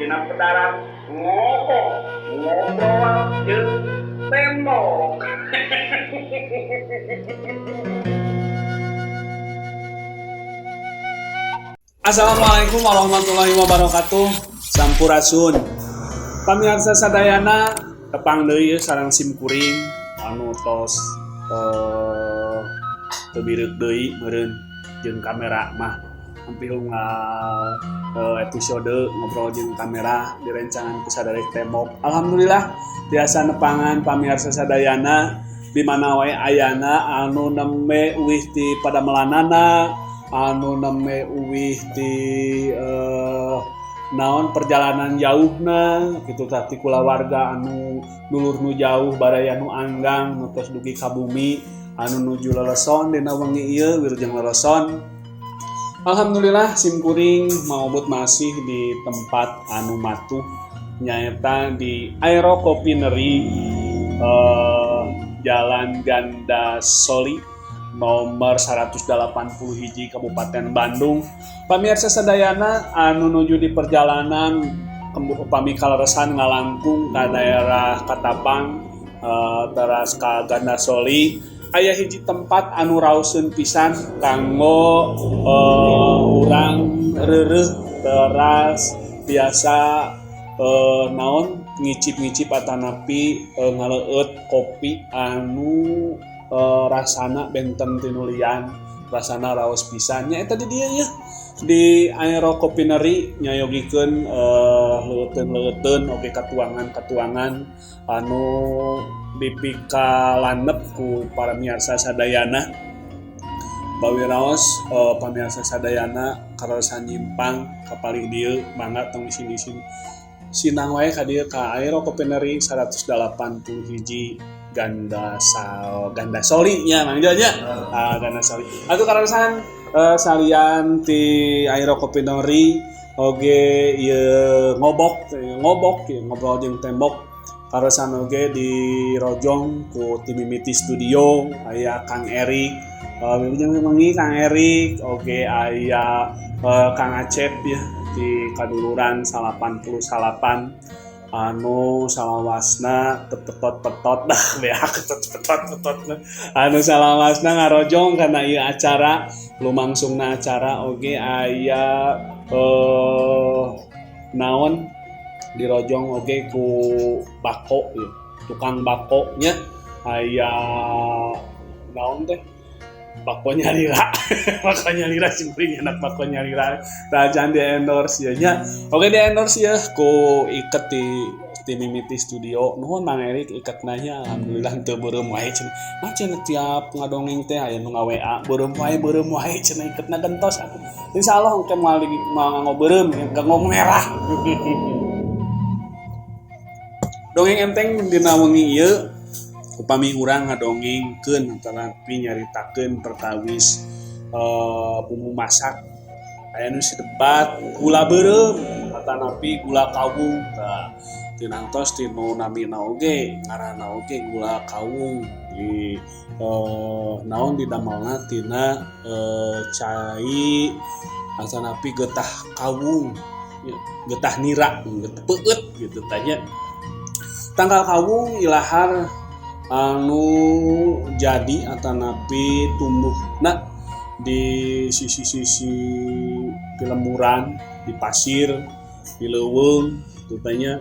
dina pedaran ngobrol jeung tembok. Assalamualaikum warahmatullahi wabarakatuh. Sampurasun. Pamirsa sadayana tepang deui sareng simkuring anu tos teu bireuq deui meureun jeung kamera mah hampir episode ngobrol jeung kamera direncangan ku sadarek tembok. Alhamdulillah tiasa nepangan pamirsa sadayana di mana wae ayana anu neme uwih ti padamelanana, anu neme uwih di naon perjalanan jauhna kitu tah ti kulawarga anu dulur nu jauh badai anu anggang nu tos dugi ka bumi anu nuju leleson dina wengi ieu wilujeng leleson. Alhamdulillah simkuring maobut masih di tempat anu matuh nyaeta di Aero Kopinery Jalan Ganda Soli nomor 181 Kabupaten Bandung. Pamirsa sadayana anu nuju di perjalanan upami kaleresan ngalangkung ka daerah Katapang teras ka Ganda Soli aya hiji tempat anu raoseun pisan kanggo urang reureuh teras biasa naon ngicip-ngicip atanapi ngaleueut kopi anu rasana benten tinulian rasana raos pisan nya eta di dieu nya di Aero Kopinery nyayogikeun leuteun-leuteun oge katuangan-katuangan anu dipikalanep ku para miyarsa sadayana bawi raos pamirsa sadayana karosan nyimpang ka paling dieu mangga tong disin-disin sinang wae ka dieu ka Aero Kopinery 181 Ganda Soli nya mangga nya Ganda Soli atuh karosan salian ti Aero Kopinery oge ieu ngobok ngobrol jeung tembok karosan oge di Rojong ku tim Mimiti Studio aya Kang Erik wilujeng wengi Kang Erik oge aya Kang Acep ya di kaduluran 88 anu salawasna tetot-tetot dah beak tetot-tetot anu salawasna ngarojong kana ieu acara lumangsungna acara oge aya naon di Rojong oge ku bako ya tukang bako nya aya naon teh bako nyalira bako nyalira simpring enak bako nyalira rajan di endorse ya nya oge di endorse ya ku iket di Mimiti Studio nuhun Mang Erik iketna nya alhamdulillah teu beureum wae cenah mah cenah tiap ngadongeng teh aya nu nga-WA beureum wae cenah iketna gentos insyaallah engke moal ngabeureum ganggo merah dongeng enteng dina wengi ieu upami urang ngadongengkeun tarapi nyaritakeun perkawis bumbu masak aya nu sidebat gula beureum atanapi gula kawung tah tinangtos tinu namina oge ngaranna oge gula kawung di naon didamelna tina cai atanapi getah kawung getah nira getah peueut gitu tanya tanggal kawung ilahar anu jadi atanapi tumbuhna di sisi-sisi pilemuran di pasir di leuweung tanya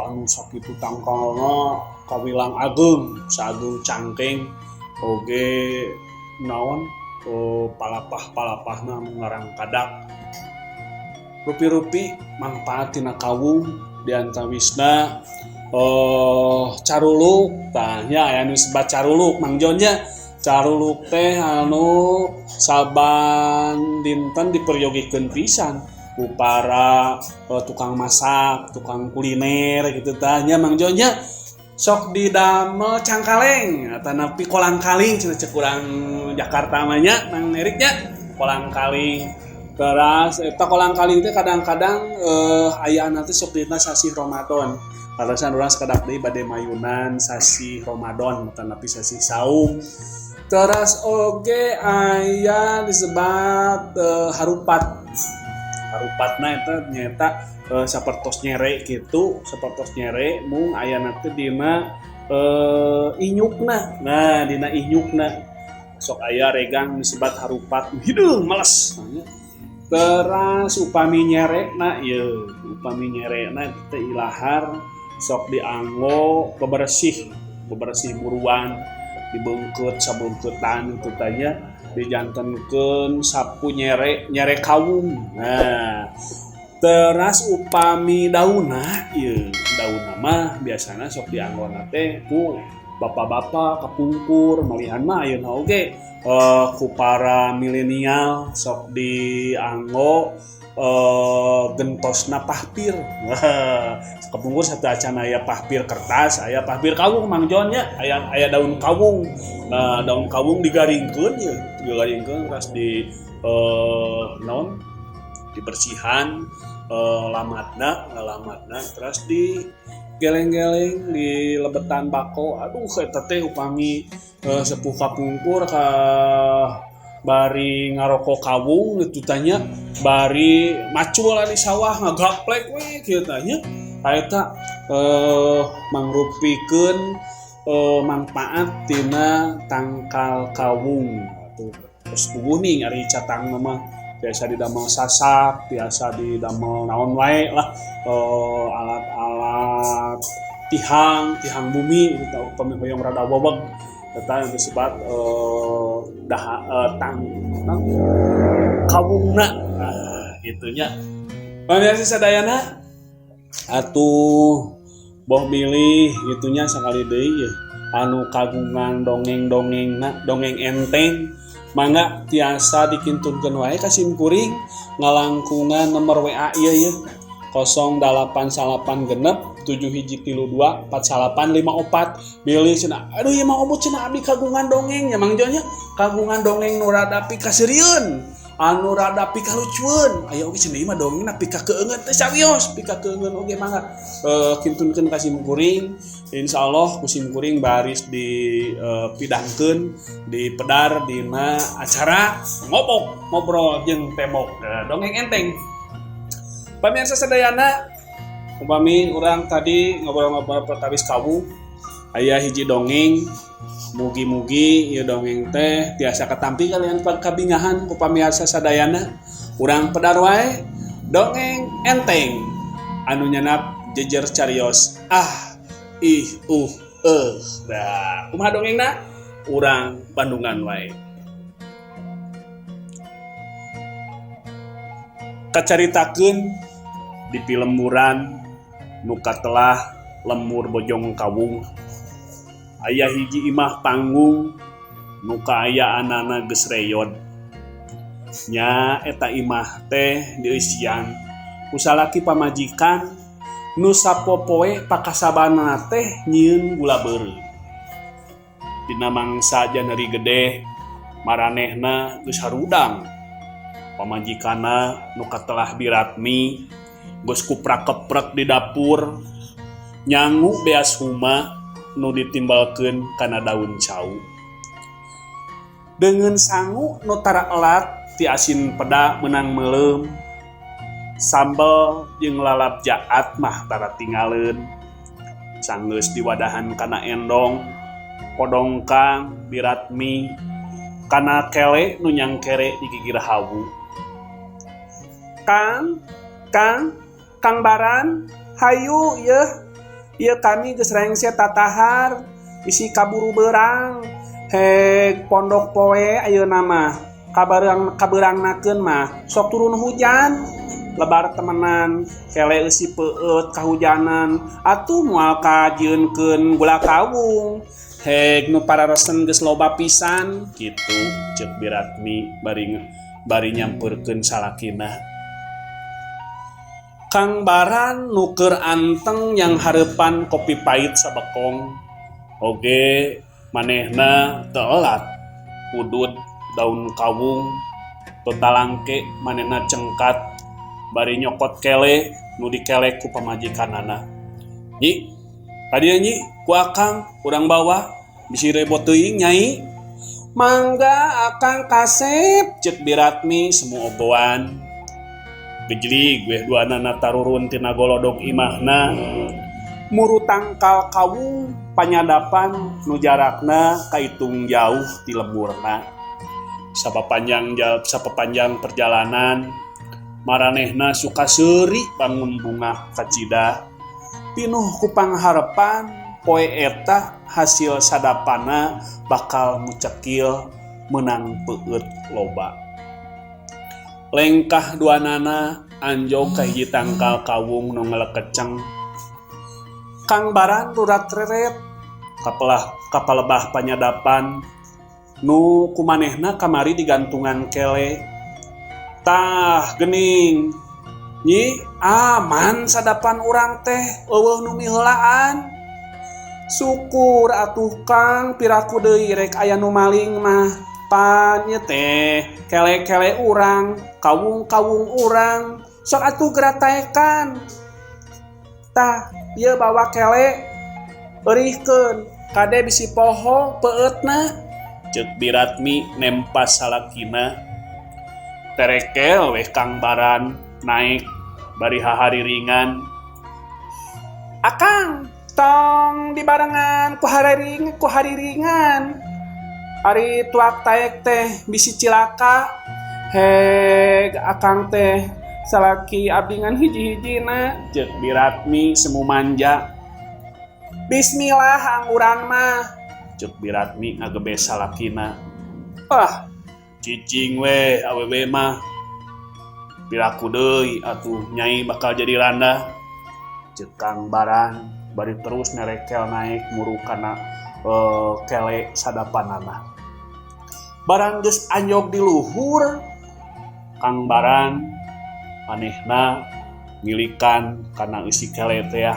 anu sakitu tangkalna kawilang ageung sageung cangkeng oge naon palapah-palapahna anu ngarang kadak rupi-rupi mangpaat tina kawung diantawisna caruluk tanya aya nu sebat caruluk Mang Jonnya caruluk teh anu saban dinten diperyogikeun pisan ku para tukang masak, tukang kuliner gitu tanya Mang Jonnya sok didamel cangkaleng atanapi kolang kaling cenah cek urang Jakarta mah nya Mang Eriknya kolang kaling. Teras eta kolang kaling teh kadang-kadang aya nanti sok dina sasi Ramadan. Karosan urang sakadak deui bade mayunan sasi Ramadan tanapi sasi saum. Teras oge aya disebat harupat. harupatna eta nyata sapertos nyere gitu, sapertos nyere mung aya nanti dina inyukna. Nah dina inyukna sok aya regang disebut harupat hideung males. Teras upami nyerekna ieu upami nyerekna teh ilahar sok dianggo bebersih buruan dibengket sabengketan itu tanya dijantenkeun sapu nyere kawung. Nah teras upami dauna ieu dauna mah biasana sok dianggona teh ku bapak-bapak kapungkur malihan mah ayeuna oge ku para milenial sok dianggo gentosna pahpir. Kapungkur satu acan aya pahpir kertas, aya pahpir kawung Mang Jon nya, aya daun kawung. Nah, daun kawung digaringkeun ya, digaringkeun terus di naon? Dibersihan lamatna terus di geleng-geleng di lebetan bako. Aduh eta teh upami sepuh kapungkur ka bari ngaroko kawung itu tanya bari macul di sawah ngagaplek we kieu tanya eta mangrupikeun manfaat tina tangkal kawung atuh terus puguh nih ari catang mah biasa didamel sasak biasa didamel naon wae lah alat-alat tihang bumi gitu upami hoyong rada bobeg eta yang disebut kawungna gitunya. Pamirsa sadayana atuh boh milih gitunya sakali deui ya anu kagungan dongeng-dongengna dongeng enteng mangga tiasa dikintunkeun wae ka simkuring ngalangkungan nomor WA ieu ya 0886-732-4954 bilih cenah aduh ieu mah omot cenah abdi kagungan dongeng nya Mang Jon nya kagungan dongeng nu rada pikasirieun anu rada pikalucueun aya oge cenah ieu mah dongengna pikakeungeun teh sawios pikakeungeun oge mangga kintunkeun ka simkuring insyaallah ku simkuring baris dipidangkeun dipedar dina acara ngobrol jeung temok dongeng enteng. Pamirsa sadayana upami urang tadi ngobrol-ngobrol perkawis kawung aya hiji dongeng mugi-mugi ieu dongeng teh tiasa katampi kalian kabingahan ku pamirsa sadayana urang pedar wae dongeng enteng anu nyeunap jejer carios dah kumaha dongengna urang Bandungan wae kacaritakeun di pilemuran nuka telah lemur bojong kawung aya hiji imah panggung nuka aya anana geus reyod nya eta imah teh dieusian ku salaki pamajikan nu sapopoe pakasabana teh nyieun gula beureuh dina mangsa janeri gede maranehna geus harudang pamajikanna nuka telah diratmi geus kuprak-keprek di dapur nyangu beas huma nu ditimbalkeun kana daun cau dengan sangu nu tara elat ti asin peda menang meleum sambel jeung lalap jaat mah tara tingaleun sanggeus diwadahan kana endong podongkang diratmi kana kele nu nyangkere di gigir hawu Kang Baran, hayu ieu kami geus rengse tatahar isi kaburu beurang. Heg pondok poe ayeuna mah kabeurangnakeun mah sok turun hujan. Lebar temenan kele eusi peueut kahujanan atuh moal kajieunkeun gula kawung. Heg nu pararesen geus loba pisan kitu ceuk Biratmi bari nyampeurkeun salakina. Kang Baran nuker anteng yang hareupan kopi pahit sabekong oge manehna teu elat udud daun kawung totalangke manehna cengkat bari nyokot kele nu dikelek ku pamajikanana. Nyi kadieu nyi ku akang urang bawa bisi rebot teuing nyai. Mangga akang kasep ceuk Biratmi semu oboan. gejlig weh duanana tarurun tina golodog imahna muru tangkal kawung panyadapan nu jarakna kaitung jauh ti lemburna sapapanjang perjalanan maranehna suka seuri bangun bunga kacida pinuh ku pangharepan poe eta hasil sadapana bakal mucekil menang peueut loba lengkah duanana anjog ka hiji tangkal kawung nu ngelekeceng Kang Baran rurat reret kapalebah panyadapan nu kumanehna kamari digantungan kele tah geuning nyi aman sadapan urang teh eueuh nu miheulaan syukur atuh Kang piraku deui rek aya nu maling mah pan ieu teh kele-kele urang kawung-kawung urang sok atuh gerataekan tah ieu bawa kele eurihkeun kade bisi poho peueutna ceuk Biratmi nempas salakina terekel weh Kang Baran naik bari hahariringan akang tong dibarengan ku hariringan ari tuak taek teh bisi cilaka heg akang teh salaki abdingan hiji-hijina ceuk Biratmi semu manja bismillah angguran mah ceuk Biratmi ngagebes salakina cicing weh awewe mah piraku deui atuh nyai bakal jadi randa ceuk Kang Baran bari terus nerekel naik muru kana kele sadapanana barang geus anjog di luhur Kang Baran manehna milikan kana isi kele teh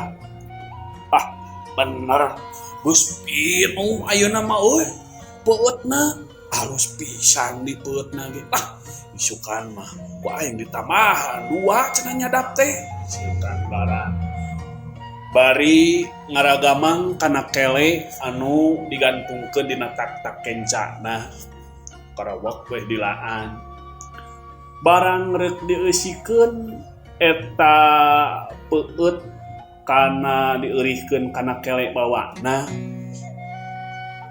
bener geus pinu ayeuna mah euy peueutna halus pisan di peueutna ge isukan mah ku aing ditamahan dua cenah nyadap teh Kang Baran bari ngaragamang kana kele anu digantungkeun dina tak-tak kencana karawak weh dilaan barang rek dieusikeun eta peueut kana dieurihkeun kana kele bawana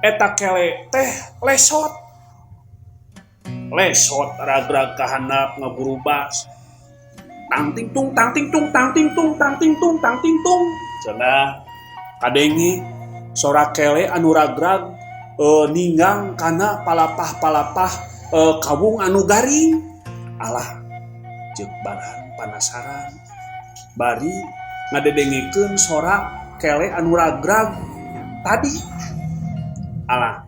eta kele teh lesot ragrag kahandap ngaburubas tang ting tung cenah kadenge sora kele anu ragrag ninggang kana palapah kawung anu garing alah ceuk Baran panasaran bari ngadedengikeun sora kele anu ragrag tadi alah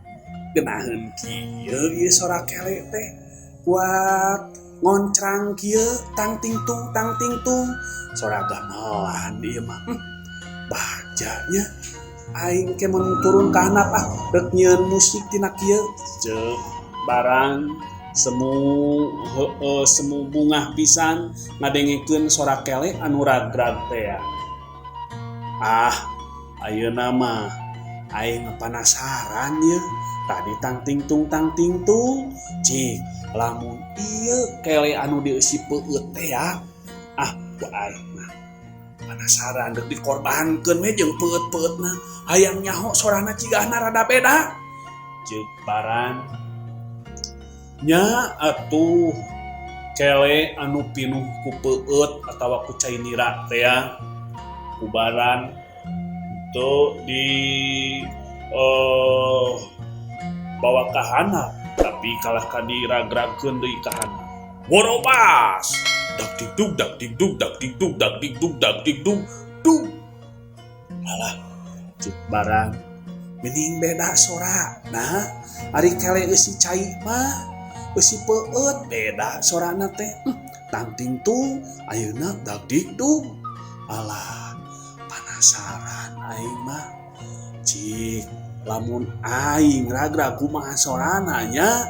geunaheun kieu ieu sora kele teh kuat ngoncrang kieu tang ting tung sora gamelan ieu mah bajanya aing ke mun turun ka handap rek nyieun musik tina kieu ceuk Baran semu bungah pisan ngadengikeun sora kele anu ragrag teh ayeuna mah aing penasaran ye tadi tang ting tung cik lamun ieu kele anu dieusi peueut teh ku aing mah penasaran rek dikorbankeun we jeung peueut-peueutna hayang nyaho sorana cigahna rada beda ceuk Baran nya atuh kele anu pinuh ku peueut atawa ku cai nira teh ku Baran teu di bawa ka handap tapi kalah ka diragragkeun deui ka handap gorobas dak digdug alah ceuk Baran mending beda sora nah ari kele eusi cai mah eusi peueut beda sorana teh tang ting tung ayeuna dak digdug alah penasaran aing mah cik lamun aing ragrag kumaha sorana nya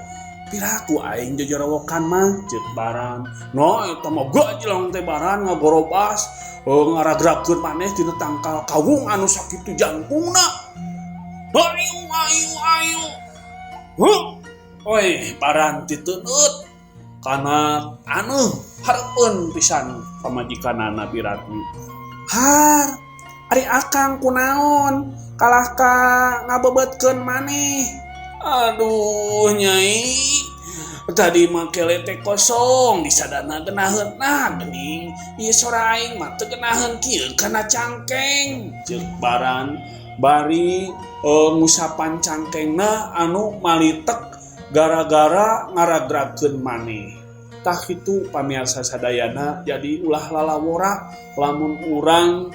piraku aing jojorowokan mah ceuk Baran no eta mah gajlang teh Baran ngagorobas ngaragragkeun maneh tina tangkal kawung anu sakitu jangkungna ayu oi Baran titeut kana hareupeun pisan pamajikanana Biratmi. Har, ari akang kunaon kalah ka ngabebetkeun maneh. Aduh Nyai, tadi mah kele teh kosong disadana geunaheun. Nah geuning ieu sora aing mah teu geunaheun kieu kana cangkeng. Ceuk Baran bari ngusapan cangkengna anu malitek gara-gara ngaragrakeun maneh. Tah kitu pamirsa sadayana, jadi ulah lalawora lamun urang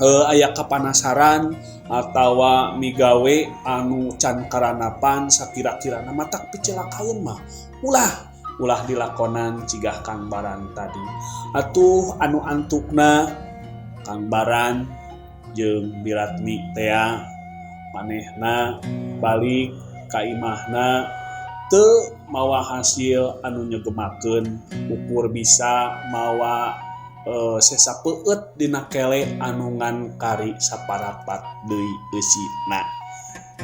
aya kapanasaran atawa migawe anu can karanapan sakira-kirana matak picelakaeun mah ulah dilakonan cigah Kang Baran tadi. Atuh anu antukna Kang Baran jeung Biratmi teh manehna balik ka imahna teu mawa hasil anu nyegemakeun, ukur bisa mawa sesapeut dina kele anu ngan kari saparapat deui eusina.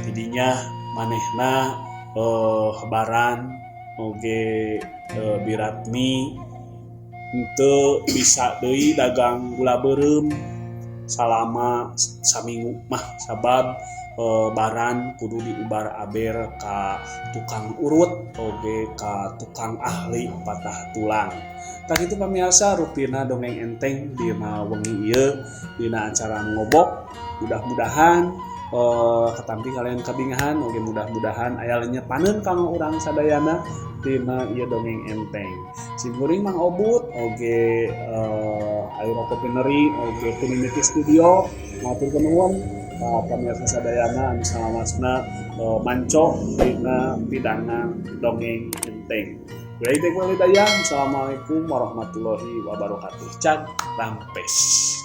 Tidinya manehna Baran oge Biratmi henteu bisa deui dagang gula beureum salama saminggu mah, sabab Baran kudu diubar aber ka tukang urut oge ka tukang ahli patah tulang. Tak itu pemirsa rutina dongeng enteng dina wengi ieu dina acara ngobok. Mudah-mudahan ketampi kalian kabingahan oge mudah-mudahan aya lenyepaneun kanggo urang sadayana dina ieu dongeng enteng. Simkuring Mang Obut oge Aerokopeneri oge Community Studio matur nuwun ka pamirsa sadayana anu salamasna manco dina pidangan dongeng enteng. Assalamualaikum warahmatullahi wabarakatuh. Cad rampes.